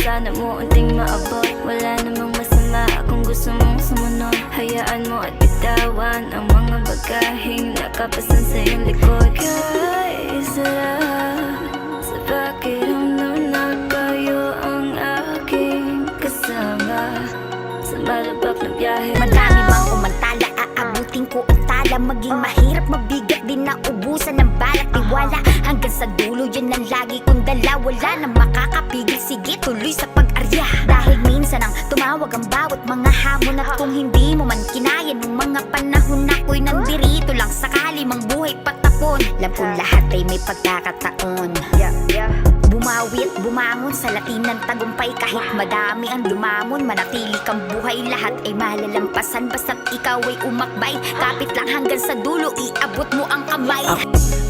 sana mo unting maabot. Wala namang masama kung gusto mong sumunod. Hayaan mo at bitawan ang mga bagaheng nakapasan sa iyong likod. Kay sarap sa pakiramdam na kayo ang aking kasama sa malabak na biyahe. Madami mang umantala, aabutin ko ang tala. Maging mahirap, mabigat din na ubusan ng balak. Tiwala hanggang sa dulo, yan ang lagi kong dala. Wala na makakapigil, sige tuloy sa pag-arya. Dahil minsan ang tumawag ang bawat mga hamon. At kung hindi mo man kinaya nung mga panahon, ako'y nandirito lang sakali mang buhay patapon. Alam ko lahat ay may pagkakataon. Bumawi at bumangon sa latin ng tagumpay. Kahit madami ang lumamon, manatili kang buhay. Lahat ay malalampasan basta't ikaw ay umakbay. Kapit lang hanggang sa dulo, iabot mo ang kamay.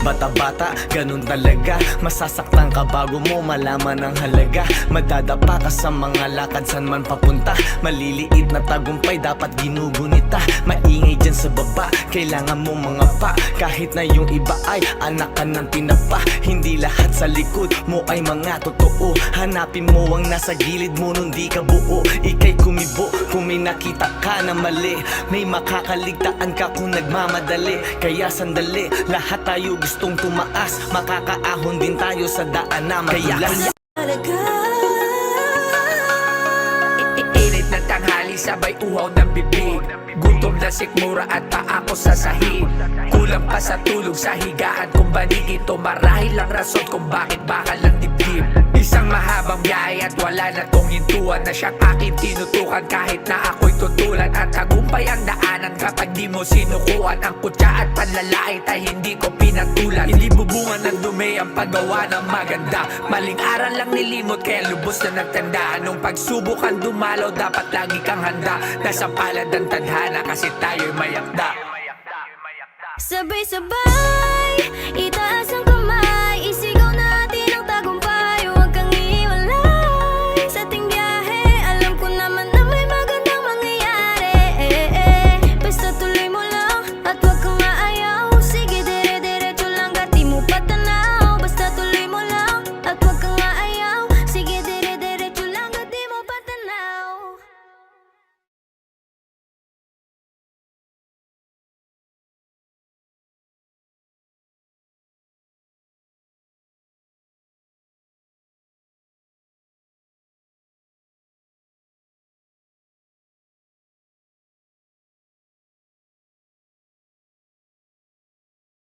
Bata-bata, ganun talaga. Masasaktan ka bago mo malaman ang halaga. Madadapa ka sa mga lakad san man papunta. Maliliit na tagumpay dapat ginugunita. Maingay dyan sa baba, kailangan mo mga pa. Kahit na yung iba ay anak ka ng tinapa. Hindi lahat sa likod mo ay mga totoo. Hanapin mo ang nasa gilid mo nung di ka buo. Ika'y kumibo kung may nakita ka na mali. May makakaligtaan ka kung nagmamadali. Kaya sandali, lahat tayo gustong tumaas. Makakaahon din tayo sa daan na madulas. Init ng tanghali, sabay uhaw ng bibig. Gutom na sikmura at paa ko sa sahig. Kulang pa sa tulog sa higaan kung banig ito. Marahil lang rason kung bakit bakal ng dibdib. Isang mahabang biyahe at wala na tong hintuan. Na siyang aking tinutukan kahit na ako'y tutulan. At tagumpay ang daanan kapag di mo sinukuan. Ang kutya at panlalait ay hindi ko pinatulan. Hindi bubungan ng dumi ang paggawa ng maganda. Maling aral lang nilimot kaya lubos na nagtanda. Nung pagsubukan dumalaw dapat lagi kang handa. Nasa palad ang tadhana kasi tayo'y mayakda. Sabay-sabay itaas